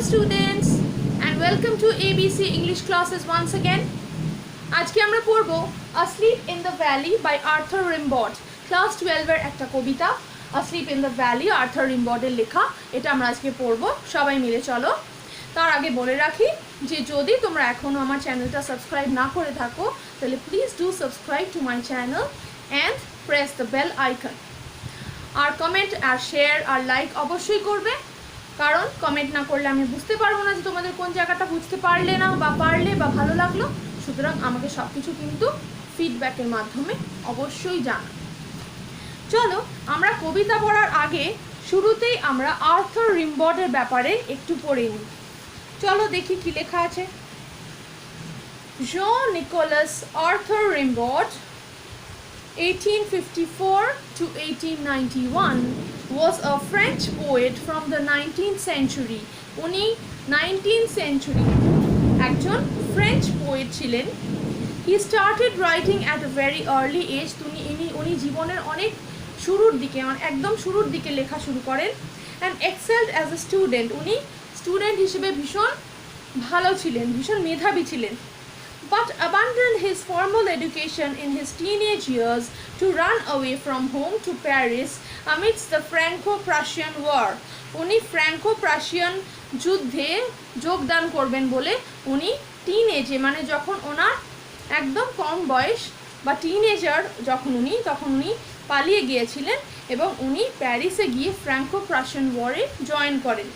students and welcome to ABC English classes once again. আজকে আমরা পড়ব Asleep in the Valley by Arthur Rimbaud. Class 12 এর একটা কবিতা Asleep in the Valley Arthur Rimbaud এর লেখা। এটা আমরা আজকে পড়ব, সবাই মিলে চলো। তার আগে বলে রাখি যে যদি তোমরা এখনো আমার চ্যানেলটা সাবস্ক্রাইব না করে থাকো তাহলে please do subscribe to my channel and press the bell icon. আর কমেন্ট আর শেয়ার আর লাইক অবশ্যই করবে, কারণ কমেন্ট না করলে আমি বুঝতে পারবো না যে তোমাদের কোন জায়গাটা বুঝতে পারলে না বা পারলে বা ভালো লাগলো। সুতরাং আমাকে সব কিছু কিন্তু ফিডব্যাকের মাধ্যমে অবশ্যই জানা। চলো আমরা কবিতা পড়ার আগে শুরুতেই আমরা আর্থার রিম্বডের ব্যাপারে একটু পড়ে নিই। চলো দেখি কি লেখা আছে। Jean-Nicolas Arthur Rimbaud 1854 to 1891 was a French poet from the 19th century. উনি 19th century একজন ফ্রেঞ্চ পোয়েট ছিলেন। He started writing at a very early age. উনি জীবনের অনেক শুরুর দিকে, একদম শুরুর দিকে লেখা শুরু করেন। and excelled as a student. উনি স্টুডেন্ট হিসেবে ভীষণ ভালো ছিলেন, ভীষণ মেধাবী ছিলেন। but abandoned his formal education in his teenage years to run away from home to Paris amidst the Franco-Prussian War. উনি ফ্র্যাঙ্কো-প্রাশিয়ান যুদ্ধে যোগদান করবেন বলে উনি টিনেজে, মানে যখন ওনার একদম কম বয়স বা টিনেজার তখন উনি পালিয়ে গিয়েছিলেন এবং উনি প্যারিসে গিয়ে ফ্র্যাঙ্কো-প্রাশিয়ান ওয়ারে জয়েন করেন।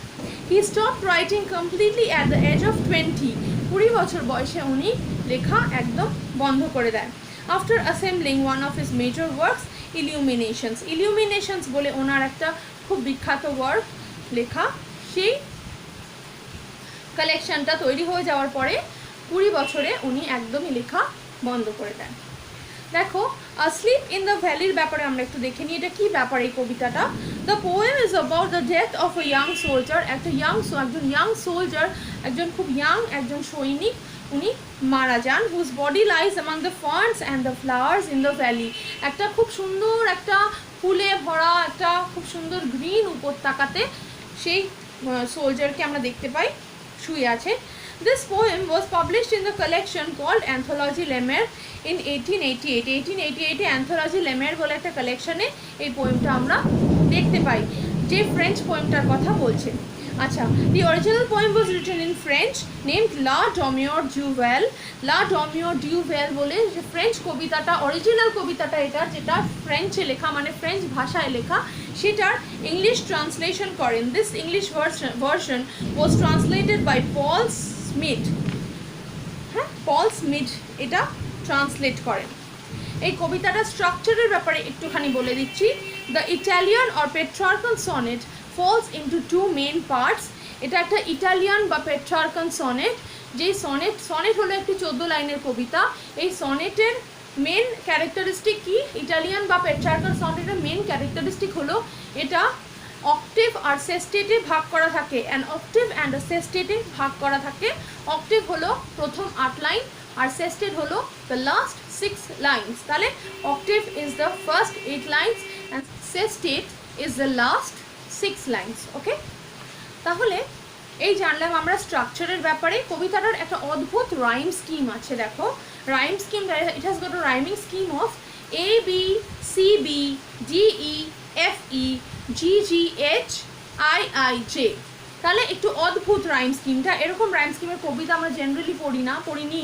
He stopped writing completely at the age of 20. 20 বছর বয়সে উনি লেখা একদম বন্ধ করে দেন। After assembling one of his major works, Illuminations বলে ওনার একটা খুব বিখ্যাত ওয়ার্ক লেখা, সেই কালেকশনটা তৈরি হয়ে যাওয়ার পরে 20 বছরে উনি একদমই লেখা বন্ধ করে দেন। দেখো Asleep in the Valley এর ব্যাপারে আমরা একটু দেখে নিই, এটা কি ব্যাপার এই কবিতাটা। The poem is about the death of a young soldier. একজন ইয়াং সোলজার, একজন খুব ইয়াং একজন সৈনিক, উনি মারা যান। whose body lies among the ferns and the flowers in the valley. একটা খুব সুন্দর একটা ফুলে ভরা একটা খুব সুন্দর গ্রিন উপত্যকাতে সেই সোলজারকে আমরা দেখতে পাই শুয়ে আছে। This poem was published in the collection called Anthologie Lemaire in 1888. 1888 Anthologie Lemaire বলে একটা কালেকশনে এই পোয়েমটা আমরা দেখতে পাই, যে ফ্রেঞ্চ পোয়েমটার কথা বলছে। আচ্ছা, the original poem was written in French named La Demeure du Val. La Demeure du Val বলে যে ফ্রেঞ্চ কবিতাটা, অরিজিনাল কবিতাটা এটা, যেটা ফ্রেঞ্চে লেখা মানে ফ্রেঞ্চ ভাষায় লেখা, সেটার ইংলিশ ট্রান্সলেশন করেন। This English version was translated by Paul Smith. Paul Smith এটা ট্রান্সলেট করেন। এই কবিতাটার স্ট্রাকচারের ব্যাপারে একটুখানি বলে দিচ্ছি। The Italian or Petrarchan sonnet falls into two main parts. এটা একটা ইটালিয়ান বা পেট্রার্কাল সনেট, যেই সনেট হলো একটি 14 লাইনের কবিতা। এই সনেটের মেন ক্যারেক্টারিস্টিক কি? ইটালিয়ান বা পেট্রার্কাল সনেটের মেন ক্যারেক্টারিস্টিক হলো এটা অক্টেভ আর সেস্টেটে ভাগ করা থাকে। অক্টেভ অ্যান্ড সেস্টেটে ভাগ করা থাকে। অক্টেভ হলো প্রথম 8 লাইন আর সেস্টেট হলো দ্য লাস্ট 6 লাইনস। তাহলে octave is the first 8 lines and sestet is the last 6 lines. Okay, তাহলে এই জানলাম আমরা স্ট্রাকচারের ব্যাপারে। কবিতাটার একটা অদ্ভুত রাইম স্কিম আছে। দেখো rhyme scheme, it has got a rhyming scheme of A B C B D E F E G G H I I J। তাহলে একটু অদ্ভুত রাইম স্কিমটা, এরকম রাইম স্কিমের কবিতা আমরা জেনারেলি পড়িনি।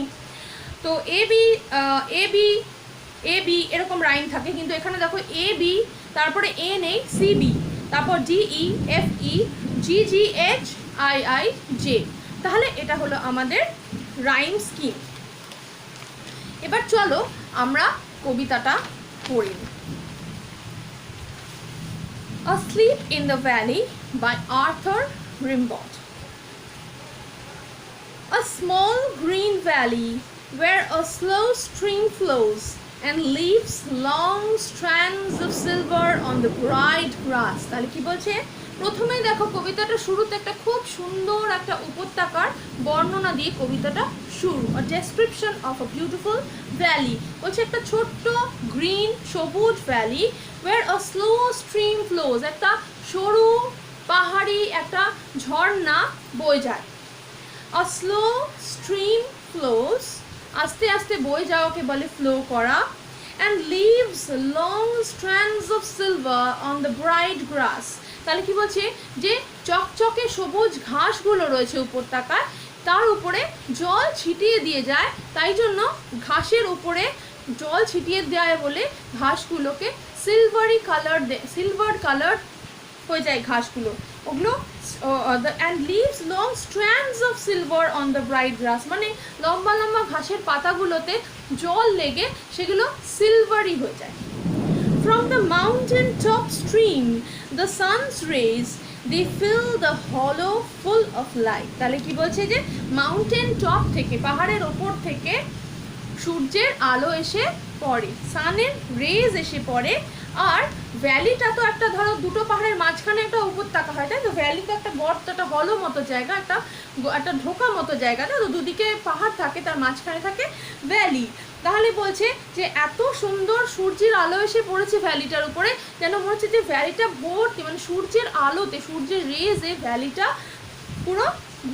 তো এ বি এরকম রাইম থাকে, কিন্তু এখানে দেখো এ বি, তারপরে এ নেই, সি বি, তারপর D E F E G G H I I J. তাহলে এটা হলো আমাদের রাইম স্কিম। এবার চলো আমরা কবিতাটা পড়ি। Asleep in the Valley by Arthur Rimbaud. A small green valley where a slow stream flows and leaves long strands of silver on the bright grass. তাহলে কি বলছে? প্রথমেই দেখো কবিতাটা শুরুতে একটা খুব সুন্দর একটা উপত্যকার বর্ণনা দিয়ে কবিতাটা শুরু। A description of a beautiful valley. বলছে একটা ছোট্ট গ্রিন সবুজ valley where a slow stream flows. একটা সরু পাহাড়ি একটা ঝর্ণা বয়ে যায়। A slow stream flows, আস্তে আস্তে বয়ে যাওয়াকে বলে ফ্লো করা। And leaves long strands of silver on the bright grass, তাহলে কি বলছে যে চকচকে সবুজ ঘাসগুলো রয়েছে উপত্যকায়, তার উপরে জল ছিটিয়ে দিয়ে যায়, তাই জন্য ঘাসের উপরে জল ছিটিয়ে দেয় বলে ঘাসগুলোকে সিলভার কালার হয়ে যায় ঘাসগুলো ওগুলো। and leaves long strands of silver on the bright grass, মানে লম্বা লম্বা ঘাসের পাতাগুলোতে জল লেগে সেগুলো সিলভারি হয়ে যায়। From the mountain top stream the sun's rays they fill the hollow full of light, তাহলে কি বলছে যে মাউন্টেন টপ থেকে, পাহাড়ের ওপর থেকে সূর্যের আলো এসে পড়ে, সানের রেজ এসে পড়ে। আর ভ্যালিটা তো একটা, ধরো দুটো পাহাড়ের মাঝখানে একটা উপত্যকা হয়, তাই তো? ভ্যালি তো একটা গর্ত, একটা হলো মতো জায়গা, একটা ঢোকা মতো জায়গা, তাই তো? দুদিকে পাহাড় থাকে, তার মাঝখানে থাকে ভ্যালি। তাহলে বলছে যে এত সুন্দর সূর্যের আলো এসে পড়েছে ভ্যালিটার উপরে, যেন মনে হচ্ছে যে ভ্যালিটা ভর্তি, মানে সূর্যের আলোতে, সূর্যের রেজে ভ্যালিটা পুরো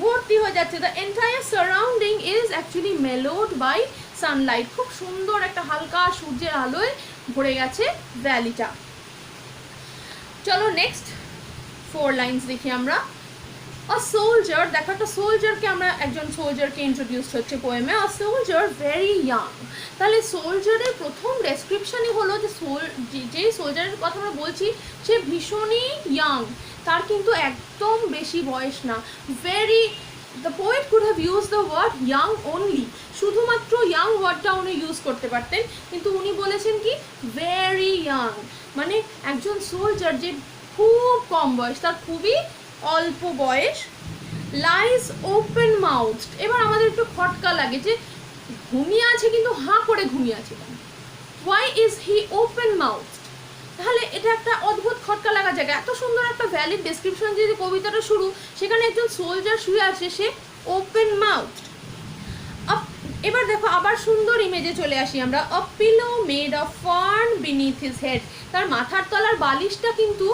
ভর্তি হয়ে যাচ্ছে। The entire surrounding is actually mellowed by sunlight, খুব সুন্দর একটা হালকা সূর্যের আলোয় ভরে গেছে ভ্যালিটা। চলো নেক্সট 4 লাইন্স দেখি আমরা। আ সোলজার, দেখো একটা সোলজারকে আমরা, একজন সোলজারকে ইন্ট্রোডিউস হচ্ছে পোয়েমে। আ সোলজার ভেরি ইয়াং, তাহলে সোলজারের প্রথম ডেসক্রিপশনই হলো যে যে সোলজারের কথা আমরা বলছি সে ভীষণই ইয়াং, তার কিন্তু একদম বেশি বয়স না। Very, the poet could have use the word young only, শুধুমাত্র ইয়াং ওয়ার্ডটা উনি ইউজ করতে পারতেন, কিন্তু উনি বলেছেন কি ভেরি ইয়াং, মানে একজন সোলজার যে খুব কম বয়স, তার খুবই অল্প বয়স। লাইজ ওপেন মাউথ, এবার আমাদের একটু খটকা লাগে যে ঘুমিয়ে আছে কিন্তু হাঁ করে ঘুমিয়ে আছে, why is he open mouth? তাহলে এটা একটা অদ্ভুত খটকা লাগা জায়গা। এত সুন্দর একটা ভ্যালিড ডেসক্রিপশন যে কবিতাটা শুরু, সেখানে একজন সোলজার শুয়ে আছে, সে ওপেন মাউথ। এবার দেখো আবার সুন্দর ইমেজে চলে আসি আমরা। A pillow made of fern beneath his head, তার মাথার তলার বালিশটা কিন্তু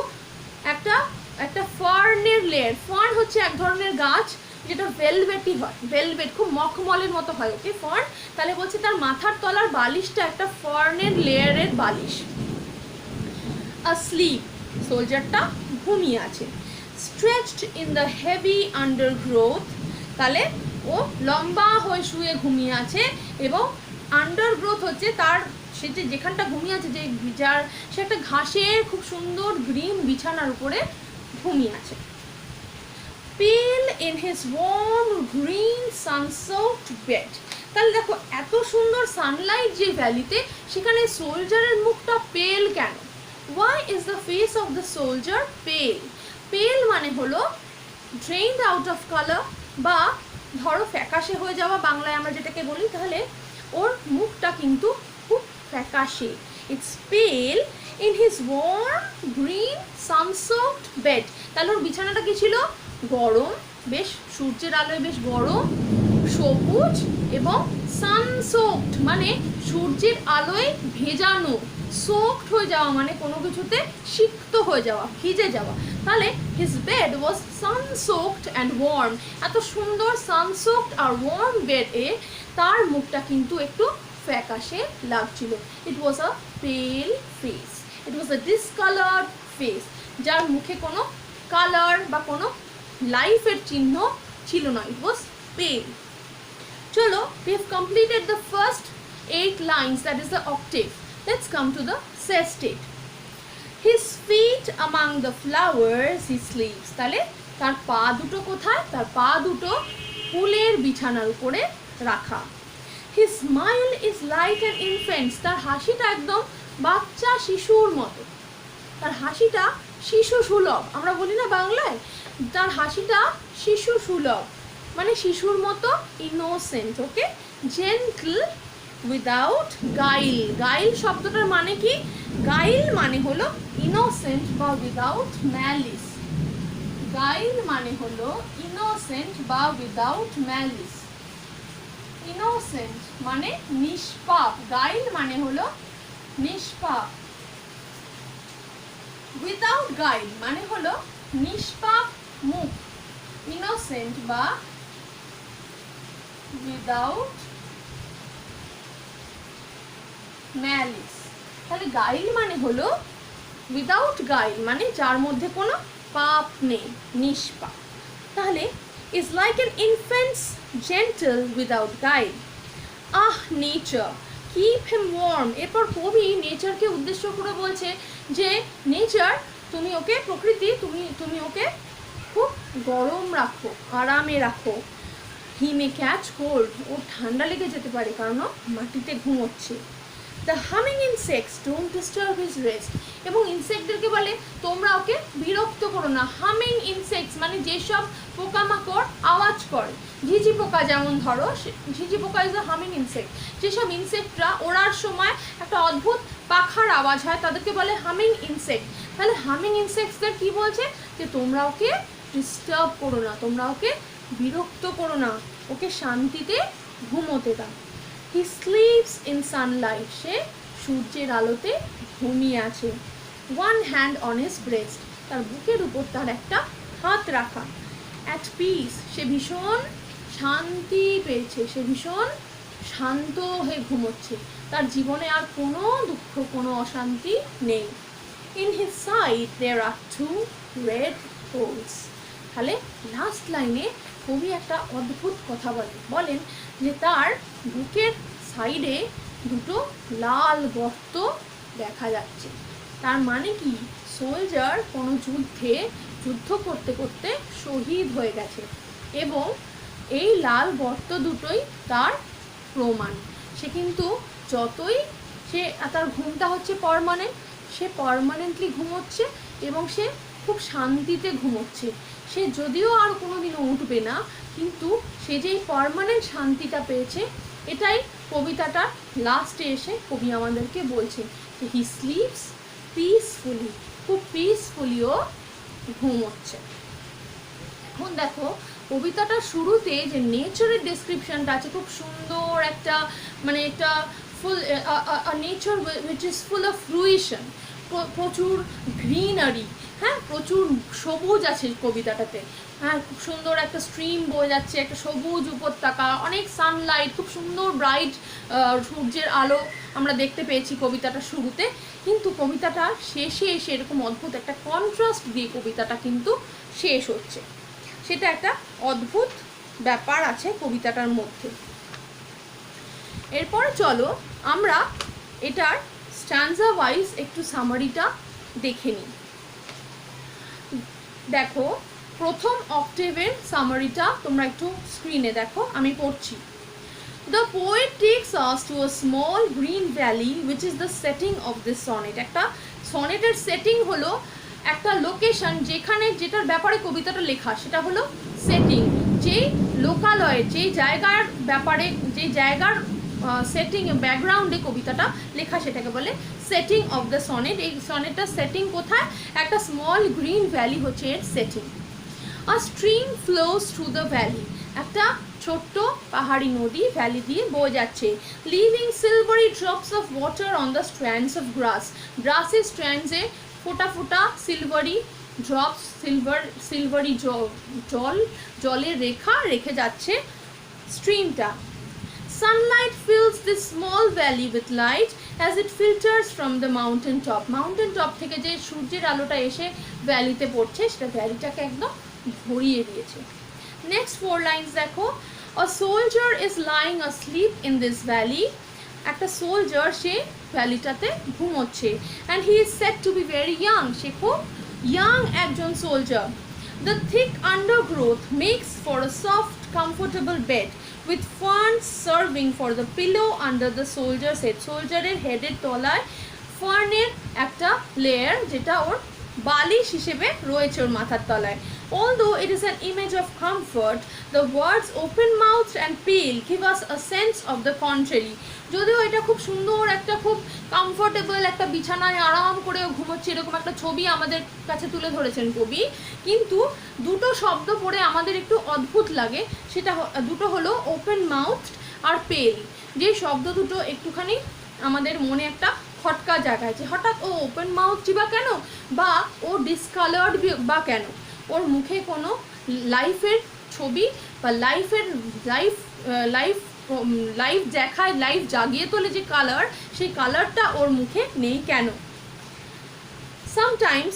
একটা ফার্নের লেয়ার। ফার্ন হচ্ছে এক ধরনের গাছ যেটা ভেলভেটি হয়, ভেলভেট খুব মখমলের মতো হয়, ওকে ফার্ন। তাহলে বলছে তার মাথার তলার বালিশটা একটা ফার্নের লেয়ারের বালিশ। asleep, সোলজারটা ঘুমিয়ে আছে। stretched in the heavy undergrowth, তাহলে ও লম্বা হয়ে শুয়ে ঘুমিয়ে আছে, এবং আন্ডারগ্রোথ হচ্ছে তার, সে যেখানটা ঘুমিয়ে আছে, সে একটা ঘাসের খুব সুন্দর গ্রিন বিছানার উপরে ঘুমিয়ে আছে। pale in his warm green sun-soaked bed, তাহলে দেখো এত সুন্দর সানলাইট যে ভ্যালিতে, সেখানে সোলজারের মুখটা পেল কেন? Why is the face of the soldier pale? Pale মানে হলো drained out of color, বা ধরো ফ্যাকাশে হয়ে যাওয়া, বাংলায় আমরা যেটাকে বলি, তাহলে ওর মুখটা কিন্তু খুব ফ্যাকাশে। It's pale in his warm green sun-soaked bed, তাহলে ওর বিছানাটা কি ছিল? গরম, বেশ সূর্যের আলোয় বেশ গরম, সবুজ, এবং sun-soaked মানে সূর্যের আলোয় ভেজানো, সোকড হয়ে যাওয়া মানে কোনো কিছুতে সিক্ত হয়ে যাওয়া, ভিজে যাওয়া। তাহলে his bed was sunsoaked and warm, এত সুন্দর সানসোকড আর ওয়ার্ম বেডে তার মুখটা কিন্তু একটু ফ্যাকাশে লাগছিল। ইট ওয়াজ আ পেল ফেস, ইট ওয়াজ আ ডিসকালার্ড ফেস, যার মুখে কোনো কালার বা কোনো লাইফের চিহ্ন ছিল না, ইট ওয়াজ পেল। চলো, we have completed the first 8 lines, that is the octave. Let's come to the sestet. His feet among the flowers he sleeps, তাহলে তার পা দুটো কোথায়? তার পা দুটো ফুলের বিছানার উপরে রাখা। His smile is like an infant's, তার হাসিটা একদম বাচ্চা শিশুর মতো, তার হাসিটা শিশু সুলভ, আমরা বলি না বাংলায়, তার হাসিটা শিশু সুলভ মানে শিশুর মতো, ইনোসেন্ট, ওকে। জেন্টল উইদাউট গাইল, গাইল শব্দটার মানে কি? গাইল মানে হলো ইনোসেন্ট বা উইদাউট ম্যালিস, গাইল মানে হলো ইনোসেন্ট বা উইদাউট ম্যালিস। ইনোসেন্ট মানে নিষ্পাপ, গাইল মানে হলো নিষ্পাপ, উইদাউট গাইল মানে হলো নিষ্পাপ মুখ, ইনোসেন্ট বা উইদাউট ম্যালিস। তাহলে গাইল মানে হলো উইদাউট গাইল, মানে যার মধ্যে কোনো পাপ নেই, নিষ্পাপ। তাহলে is like an infants gentle without guile. Ah nature keep him warm. এরপর কবি নেচারকে উদ্দেশ্য করে বলছে যে নেচার, তুমি ওকে, প্রকৃতি, তুমি ওকে খুব গরম রাখো, আরামে রাখো। হি মে ক্যাচ কোল্ড, ও ঠান্ডা লেগে যেতে পারে কারণ ও মাটিতে ঘুমোচ্ছে। The humming insects don't disturb his rest. এবং ইনসেক্টদেরকে বলে তোমরা ওকে বিরক্ত করো না। হামিং ইনসেক্টস মানে যেসব পোকামাকড় আওয়াজ করে, ঝিঝি পোকা যেমন ধরো, ঝিঝি পোকা ইজ আ হামিং ইনসেক্ট। যেসব ইনসেক্টরা ওড়ার সময় একটা অদ্ভুত পাখার আওয়াজ হয় তাদেরকে বলে হামিং ইনসেক্ট। তাহলে হামিং ইনসেক্টসদের কি বলছে যে তোমরা ওকে ডিস্টার্ব করো না, তোমরা ওকে বিরক্ত করো না, ওকে শান্তিতে ঘুমোতে দাও। হি স্লিপস ইন সানলাইট, সে সূর্যের আলোতে ঘুমিয়ে আছে। One hand on his breast, তার বুকের উপর তার একটা হাত রাখা। অ্যাট পিস, সে ভীষণ শান্তি পেয়েছে, সে ভীষণ শান্ত হয়ে ঘুমোচ্ছে, তার জীবনে আর কোনো দুঃখ, কোনো অশান্তি নেই। In his side there are two red holes. তাহলে লাস্ট লাইনে কবি একটা অদ্ভুত কথা বলেন যে তার বুকের সাইডে দুটো লাল গর্ত দেখা যাচ্ছে। তার মানে কি, সোলজার কোনো যুদ্ধ করতে করতে শহীদ হয়ে গেছে এবং এই লাল গর্ত দুটোই তার প্রমাণ। সে কিন্তু যতই তার ঘুমটা হচ্ছে পার্মানেন্ট, সে পার্মানেন্টলি ঘুমোচ্ছে এবং সে খুব শান্তিতে ঘুমোচ্ছে। সে যদিও আর কোনোদিনও উঠবে না, কিন্তু সে যেই পার্মানেন্ট শান্তিটা পেয়েছে, এটাই কবিতাটার লাস্টে এসে কবি আমাদেরকে বলছে যে হি স্লিপস পিসফুলি, খুব পিসফুলিও ঘুমোচ্ছে। এখন দেখো কবিতাটার শুরুতে যে নেচারের ডেসক্রিপশনটা আছে, খুব সুন্দর একটা, মানে একটা full nature which is full of fruition, প্রচুর গ্রিনারি, হ্যাঁ, প্রচুর সবুজ আছে কবিতাটাতে। হ্যাঁ, খুব সুন্দর একটা স্ট্রিম বয়ে যাচ্ছে, একটা সবুজ উপত্যকা, অনেক সানলাইট, খুব সুন্দর ব্রাইট সূর্যের আলো আমরা দেখতে পেয়েছি কবিতাটার শুরুতে। কিন্তু কবিতাটা শেষে এসে এরকম অদ্ভুত একটা কন্ট্রাস্ট দিয়ে কবিতাটা কিন্তু শেষ হচ্ছে। সেটা একটা অদ্ভুত ব্যাপার আছে কবিতাটার মধ্যে। এরপর চলো আমরা এটার স্ট্যান্জা ওয়াইজ একটু সামারিটা দেখে নিই। দেখো প্রথম অক্টেভের সামারিটা তোমরা একটু স্ক্রিনে দেখো, আমি পড়ছি। The poet takes us to a small green valley which is the setting of this sonnet. একটা সনেটের সেটিং হলো একটা লোকেশন, যেটার ব্যাপারে কবিতাটা লেখা, সেটা হলো সেটিং। যেই লোকালয়ে, যেই জায়গার ব্যাপারে, যেই জায়গার সেটিং ব্যাকগ্রাউন্ডে কবিতাটা লেখা, সেটাকে বলে সেটিং অফ দ্য সনেট। এই সনেটটার সেটিং কোথায়? একটা স্মল গ্রিন ভ্যালি হচ্ছে এর সেটিং। A stream flows through the valley, একটা ছোট্ট পাহাড়ি নদী ভ্যালি দিয়ে বয়ে যাচ্ছে। Leaving silvery drops of water on the strands of grass, গ্রাসের স্ট্র্যান্ডসে ফোটা ফোটা সিলভারি ড্রপস, সিলভারি জলের রেখা রেখে যাচ্ছে স্ট্রিমটা। Sunlight fills this small valley with light as it filters from the mountain top. Mountain top থেকে যে সূর্যের আলোটা এসে ভ্যালিতে পড়ছে, সেটা ভ্যালিটাকে একদম ভরিয়ে দিয়েছে। নেক্সট 4 লাইনস দেখো। A soldier is lying asleep in this valley. একটা সোলজার সে ভ্যালিটাতে ঘুমোচ্ছে। And he is said to be very young. সে খুব ইয়াং একজন soldier. The thick undergrowth makes for a soft, comfortable bed with ferns serving for the pillow under the soldier's head. সোলজারের হেডের তলায় ফার্নের একটা layer, যেটা ওর বালিশ হিসেবে রয়েছে ওর মাথার তলায়। Although it is an image of comfort, the words open mouthed and pale give us a sense of the contrary. যদিও এটা খুব সুন্দর একটা, খুব কমফোর্টেবল একটা বিছানায় আরাম করে ঘুমোচ্ছে এরকম একটা ছবি আমাদের কাছে তুলে ধরেছেন কবি, কিন্তু দুটো শব্দ পড়ে আমাদের একটু অদ্ভুত লাগে। সেটা দুটো হলো ওপেন মাউথড আর পেল। যে শব্দ দুটো একটুখানি আমাদের মনে একটা খটকা জায়গায়, যে হঠাৎ ও ওপেন মাউথ বা কেন, বা ও ডিসকালার্ড বা কেন। ওর মুখে কোনো লাইফের ছবি বা লাইফ দেখায়, লাইফ জাগিয়ে তোলে যে কালার, সেই কালারটা ওর মুখে নেই কেন? Sometimes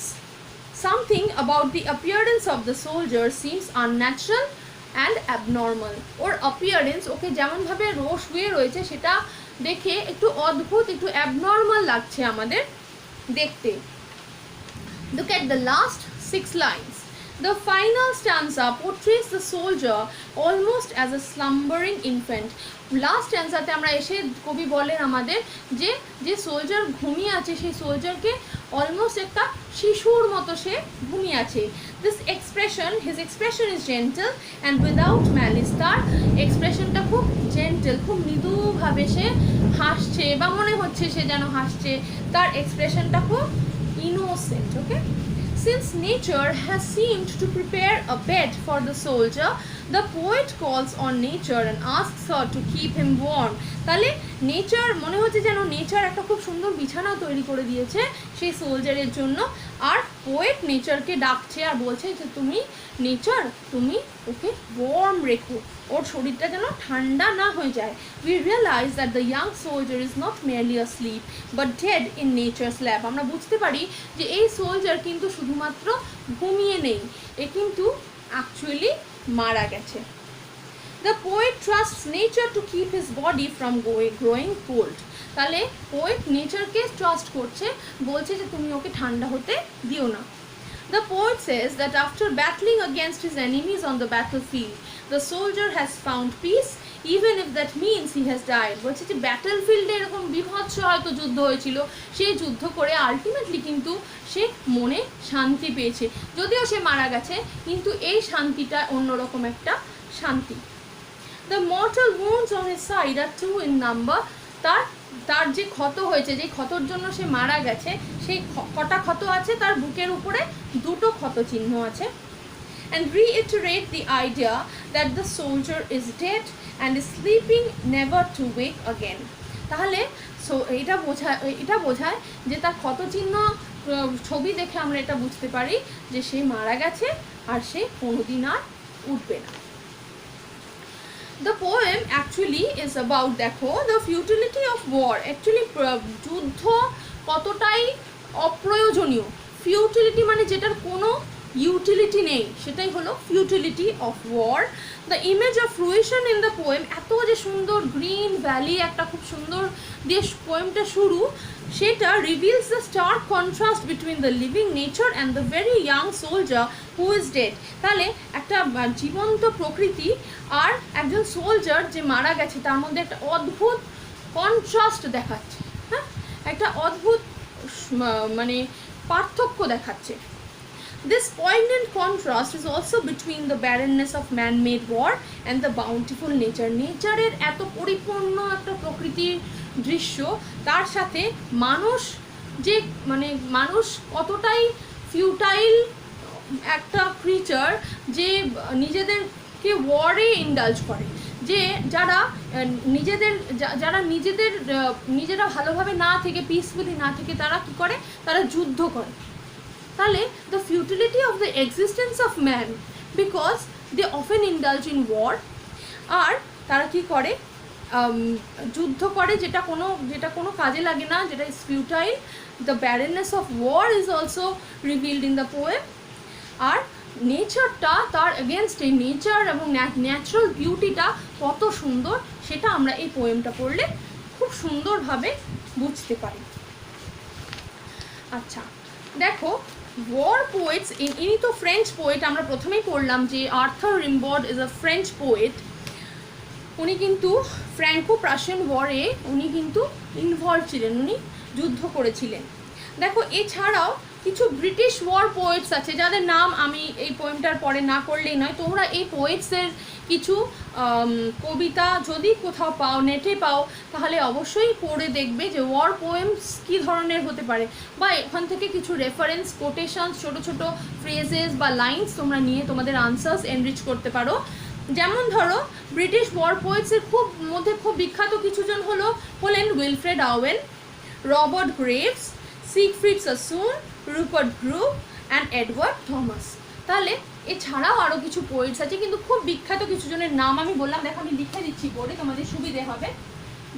something about the appearance of the soldier seems unnatural and abnormal. Or appearance, ওকে যেমনভাবে শুয়ে রয়েছে সেটা দেখে একটু অদ্ভুত, একটু অ্যাবনর্মাল লাগছে আমাদের দেখতে। Look at the last 6 lines. The final stanza portrays the soldier almost as a slumbering infant. Last স্ট্যান্সাতে আমরা এসে কবি বলেন আমাদের যে যে সোলজার ঘুমিয়ে আছে সেই সোলজারকে অলমোস্ট একটা শিশুর মতো সে ঘুমিয়ে আছে। This expression, his expression is gentle and without malice. তার এক্সপ্রেশনটা খুব জেন্টল, খুব মৃদুভাবে সে হাসছে বা মনে হচ্ছে সে যেন হাসছে, তার এক্সপ্রেশনটা খুব innocent. Okay, since nature has seemed to prepare a bed for the soldier, the poet calls on nature and asks her to keep him warm. তাহলে নেচার, মনে হচ্ছে যেন নেচার একটা খুব সুন্দর বিছানা তৈরি করে দিয়েছে সেই সোলজারের জন্য, আর পোয়েট নেচারকে ডাকছে আর বলছে যে তুমি নেচার, তুমি ওকে ওয়ার্ম রেখো, ওর শরীরটা যেন ঠান্ডা না হয়ে যায়। We realize that the young soldier is not merely asleep but dead in nature's lap. আমরা বুঝতে পারি যে এই সোলজার কিন্তু শুধুমাত্র ঘুমিয়ে নেই, এ কিন্তু অ্যাকচুয়ালি মারা গেছে। The poet trusts nature to keep his body from growing cold. তাহলে পোয়েট নেচারকে ট্রাস্ট করছে, বলছে যে তুমি ওকে ঠান্ডা হতে দিও না। The poet says that after battling against his enemies on the battlefield, the soldier has found peace even if that means he has died. বলছে যে ব্যাটল ফিল্ডে এরকম বিভৎস হয়তো যুদ্ধ হয়েছিল, সেই যুদ্ধ করে আলটিমেটলি কিন্তু সে মনে শান্তি পেয়েছে, যদিও সে মারা গেছে কিন্তু এই শান্তিটা অন্যরকম একটা শান্তি। The mortal wounds on his side are 2 in number. তার যে ক্ষত হয়েছে, যে ক্ষতর জন্য সে মারা গেছে, সেই কটা ক্ষত আছে, তার বুকের উপরে 2টো ক্ষত চিহ্ন আছে। And reiterate the idea that the soldier is dead and is sleeping never to wake again. তাহলে এটা বোঝায় যে তার ক্ষত চিহ্ন ছবি দেখে আমরা এটা বুঝতে পারি যে সে মারা গেছে আর সে কোনোদিন আর উঠবে না। The poem actually is about, দেখো, the futility of war. Actually যুদ্ধ কতটাই অপ্রয়োজনীয়। ফিউটিলিটি মানে যেটার কোনো ইউটিলিটি নেই, সেটাই হলো futility of war. The image of fruition in the poem, এত যে সুন্দর গ্রিন ভ্যালি, একটা খুব সুন্দর দিয়ে পোয়েমটা শুরু, সেটা reveals the stark contrast between the living nature and the very young soldier who is dead. তাহলে একটা জীবন্ত প্রকৃতি আর একজন সোলজার যে মারা গেছে, তার মধ্যে একটা অদ্ভুত কন্ট্রাস্ট দেখাচ্ছে, হ্যাঁ, একটা অদ্ভুত মানে পার্থক্য দেখাচ্ছে। This poignant contrast is also between the barrenness of man-made war and the bountiful nature. নেচারের এত পরিপূর্ণ একটা প্রকৃতির দৃশ্য, তার সাথে মানুষ যে মানুষ কতটাই ফিউটাইল একটা ক্রিচার, যে নিজেদেরকে ওয়ারে ইন্ডালজ করে, যে নিজেরা ভালোভাবে না থেকে, পিসফুলি না থেকে তারা কি করে, তারা যুদ্ধ করে। তাহলে the futility of the existence of man because they often indulge in war, আর তারা কি করে, যুদ্ধ করে যেটা কোনো কাজে লাগে না, যেটা is futile. The barrenness of war is also revealed in the poem. আর নেচারটা, তার এগেনস্ট এই নেচার এবং ন্যাচারাল বিউটিটা কত সুন্দর, সেটা আমরা এই পোয়েমটা পড়লে খুব সুন্দরভাবে বুঝতে পারি। আচ্ছা, দেখো, ওয়ার পোয়েটস, ইনি তো ফ্রেঞ্চ পোয়েট, আমরা প্রথমেই পড়লাম যে Arthur Rimbaud is a French poet. উনি কিন্তু ফ্র্যাঙ্কো প্রাশিয়ান ওয়ারে উনি কিন্তু ইনভলভ ছিলেন, উনি যুদ্ধ করেছিলেন। দেখো, এছাড়াও কিছু ব্রিটিশ ওয়ার পোয়েটস আছে যাদের নাম আমি এই পোয়েমটার পরে না করলেই নয়। তোমরা এই পোয়েটসের কিছু কবিতা যদি কোথাও পাও, নেটে পাও, তাহলে অবশ্যই পড়ে দেখবে যে ওয়ার পোয়েমস কী ধরনের হতে পারে, বা এখান থেকে কিছু রেফারেন্স, কোটেশনস, ছোটো ছোটো ফ্রেজেস বা লাইন্স তোমরা নিয়ে তোমাদের আনসার্স এনরিচ করতে পারো। যেমন ধরো, ব্রিটিশ ওয়ার পোয়েটসের খুব বিখ্যাত কিছুজন হলেন Wilfred Owen, Robert Graves, Siegfried Sassoon, Rupert Brooke and Edward Thomas. তাহলে এছাড়াও আরও কিছু পোয়েটস আছে, কিন্তু খুব বিখ্যাত কিছু জনের নাম আমি বললাম, দেখো আমি লিখে দিচ্ছি বোর্ডে, তোমাদের সুবিধে হবে।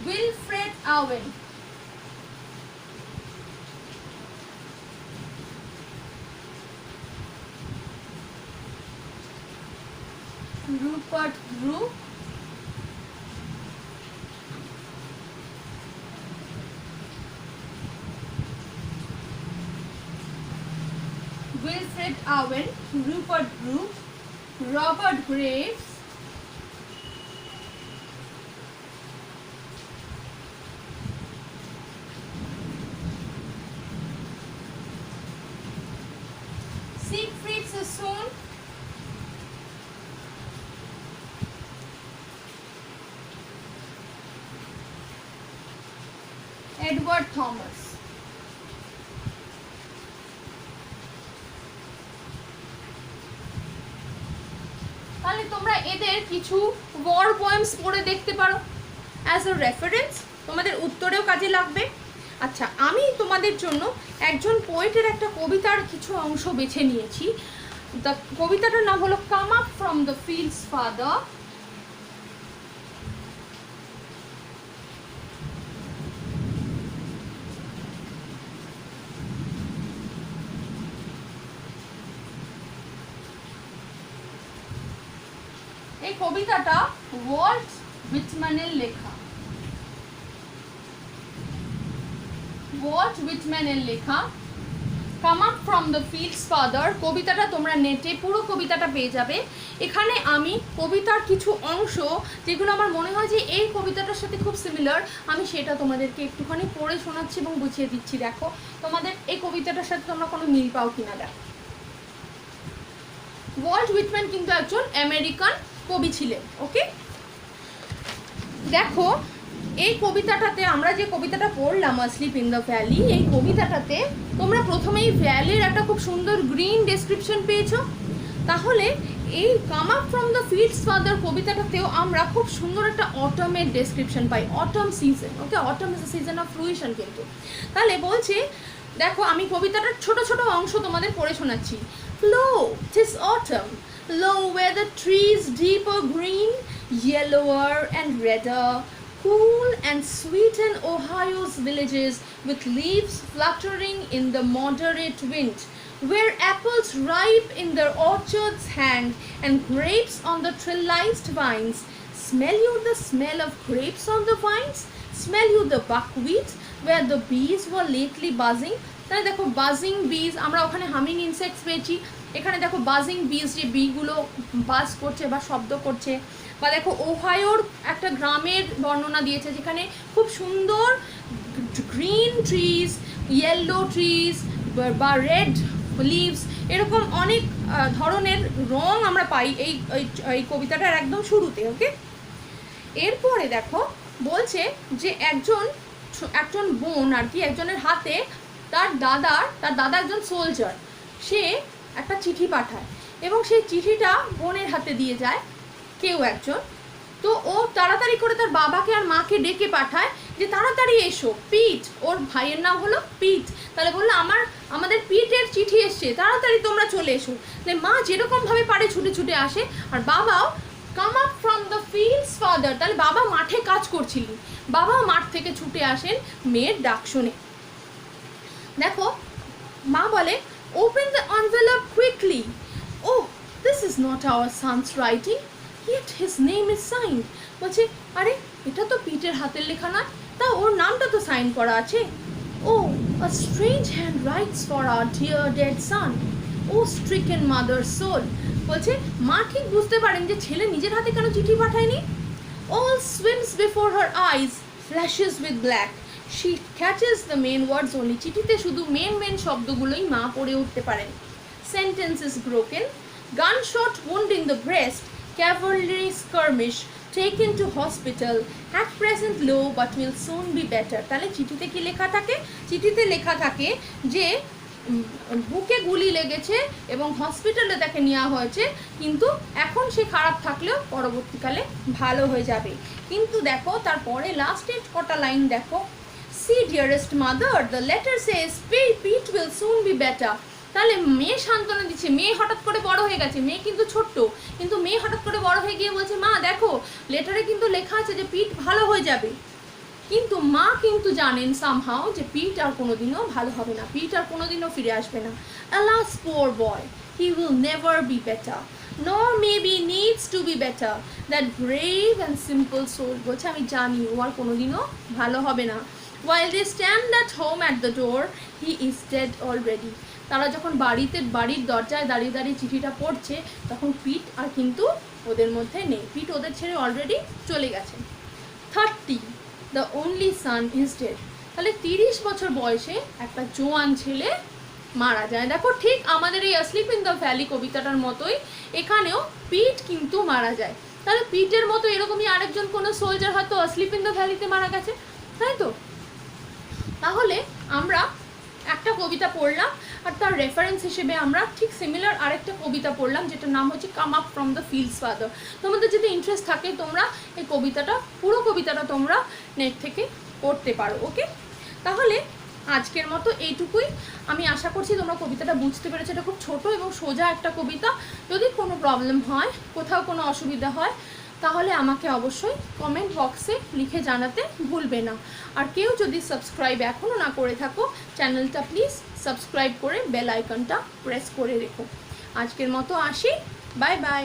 Wilfred Owen, Rupert Brooke, Wilfred Owen, Rupert Brooke, Robert Graves, Siegfried Sassoon, Edward Thomas. তাহলে তোমরা এদের কিছু ওয়ার পোয়েমস পড়ে দেখতে পারো অ্যাজ আ রেফারেন্স, তোমাদের উত্তরেও কাজে লাগবে। আচ্ছা, আমি তোমাদের জন্য একজন পোয়েটের একটা কবিতার কিছু অংশ বেছে নিয়েছি। দ্য কবিতাটার নাম হলো come up from the fields father. এই কবিতাটা ওয়াল্ট হুইটম্যানের লেখা, ওয়াল্ট হুইটম্যানের লেখা come up from the fields father. কবিতাটা তোমরা নেটে পুরো কবিতাটা পেয়ে যাবে। এখানে আমি কবিতার কিছু অংশ যেগুলো আমার মনে হয় যে এই কবিতাটার সাথে খুব সিমিলার, আমি সেটা তোমাদেরকে একটুখানি পড়ে শোনাচ্ছি এবং বুঝিয়ে দিচ্ছি। দেখো তোমাদের এই কবিতাটার সাথে তোমরা কোনো মিল পাও কিনা। দেখো, ওয়াল্ট হুইটম্যান কিন্তু একজন আমেরিকান কবি ছিলেন। ওকে, দেখো এই কবিতাটাতে আমরা যে কবিতাটা পড়লাম আসলিপ ইন দ্য ভ্যালি, এই কবিতাটাতে তোমরা প্রথমেই ভ্যালির একটা খুব সুন্দর গ্রিন ডেসক্রিপশন পেয়েছো। তাহলে এই come up from the fields father কবিতাটাতেও আমরা খুব সুন্দর একটা অটমের ডেসক্রিপশন পাই, autumn season. Okay, autumn is a season of fruition কিন্তু। তাহলে বলছে, দেখো আমি কবিতাটার ছোট ছোট অংশ তোমাদের পড়ে শোনাচ্ছি। Lo, 'tis autumn, lo, where the trees deeper green, yellower and redder, cool and sweeten Ohio's villages with leaves fluttering in the moderate wind, where apples ripe in their orchards hang, and grapes on the trellised vines. Smell you the smell of grapes on the vines? Smell you the buckwheat, where the bees were lately buzzing? তাহলে দেখো বাজিং বিজ, আমরা ওখানে humming insects পেয়েছি, এখানে দেখো বাজিং বিজ, যে বিগুলো বাজ করছে বা শব্দ করছে। বা দেখো ওহাইওর একটা গ্রামের বর্ণনা দিয়েছে যেখানে খুব সুন্দর গ্রিন ট্রিজ, ইয়েলো ট্রিজ বা রেড লিভস, এরকম অনেক ধরনের রং আমরা পাই এই কবিতাটার একদম শুরুতে। ওকে, এরপরে দেখো বলছে যে একজন বোন আর কি, একজনের হাতে তার দাদা একজন সোলজার, সে একটা চিঠি পাঠায় এবং সেই চিঠিটা বোনের হাতে দিয়ে যায় কেউ একজন। তো ও তাড়াতাড়ি করে তার বাবাকে আর মাকে ডেকে পাঠায় যে তাড়াতাড়ি এসো, পিট, ওর ভাইয়ের নাম হলো পিট। তাহলে বললো আমাদের পিটের চিঠি এসছে, তাড়াতাড়ি তোমরা চলে এসো। মা যেরকমভাবে পারে ছুটে ছুটে আসে, আর বাবাও come up from the fields father, তাহলে বাবা মাঠে কাজ করছিলেন, বাবাও মাঠ থেকে ছুটে আসেন মেয়ের ডাক শুনে। দেখো মা বলে, open the envelope quickly, O this is not our son's writing, yet his name is signed। বলছে, আরে এটা তো পিটের হাতের লেখা না, তা ওর নামটা তো সাইন করা আছে। ও a strange hand writes for our dear dead son, O stricken mother's soul। বলছে মা ঠিক বুঝতে পারেন যে ছেলে নিজের হাতে কেন চিঠি পাঠায়নি। all swims before her eyes, flashes with black, she catches the main words only। চিঠিতে শুধু মেন শব্দগুলোই মা পড়ে উঠতে পারেন। sentence is broken, gunshot wound in the breast, cavalry skirmish, taken to hospital, at present low but will soon be better। তাহলে চিঠিতে কি লেখা থাকে? চিঠিতে লেখা থাকে যে বুকে গুলি লেগেছে এবং হসপিটালে তাকে নেওয়া হয়েছে, কিন্তু এখন সে খারাপ থাকলেও পরবর্তীকালে ভালো হয়ে যাবে। কিন্তু দেখো তারপরে লাস্টের কটা লাইন দেখো, see dearest mother, the letter says Pete will soon be better। তাহলে মেয়ে সান্ত্বনা দিচ্ছে, মেয়ে হঠাৎ করে বড় হয়ে গেছে, মেয়ে কিন্তু ছোট্ট, কিন্তু মেয়ে হঠাৎ করে বড় হয়ে গিয়ে বলছে মা দেখো লেটারে কিন্তু লেখা আছে যে পিঠ ভালো হয়ে যাবে, কিন্তু মা কিন্তু জানেন সামহাও যে পিঠ আর কোনোদিনও ভালো হবে না, পিঠ আর কোনোদিনও ফিরে আসবে না। Alas poor boy, he will never be better, nor maybe needs to be better, that brave and simple soul বলছে আমি জানি ও আর কোনোদিনও ভালো হবে না। While they stand at home at the door, he is dead already. তারা যখন বাড়ির দরজায় দাঁড়িয়ে দাঁড়িয়ে চিঠিটা পড়ছে, তখন পিঠ আর কিন্তু ওদের মধ্যে নেই, পিঠ ওদের ছেড়ে অলরেডি চলে গেছে। 30, the only son is dead. তাহলে 30 বছর বয়সে একটা জোয়ান ছেলে মারা যায়। দেখো ঠিক আমাদের এই asleep in the valley কবিতাটার মতোই এখানেও পিঠ কিন্তু মারা যায়। তাহলে পিঠের মতো এরকমই আরেকজন কোনো সোলজার হয়তো asleep in the valley তে মারা গেছে, তাই তো? তাহলে আমরা একটা কবিতা পড়লাম আর তার রেফারেন্স হিসেবে আমরা ঠিক সিমিলার আরেকটা কবিতা পড়লাম যেটার নাম হচ্ছে come up from the fields father. তোমাদের যদি ইন্টারেস্ট থাকে তোমরা এই কবিতাটা পুরো কবিতাটা তোমরা নেট থেকে পড়তে পারো। ওকে, তাহলে আজকের মতো এইটুকুই। আমি আশা করছি তোমরা কবিতাটা বুঝতে পেরেছো। এটা খুব ছোট এবং সোজা একটা কবিতা। যদি কোনো প্রবলেম হয়, কোথাও কোনো অসুবিধা হয়, তাহলে আমাকে অবশ্যই কমেন্ট বক্সে লিখে জানাতে ভুলবে না। আর কেউ যদি সাবস্ক্রাইব এখনও না করে থাকো চ্যানেলটা প্লিজ সাবস্ক্রাইব করে বেল আইকনটা প্রেস করে রেখো। আজকের মতো আসি, বাই বাই।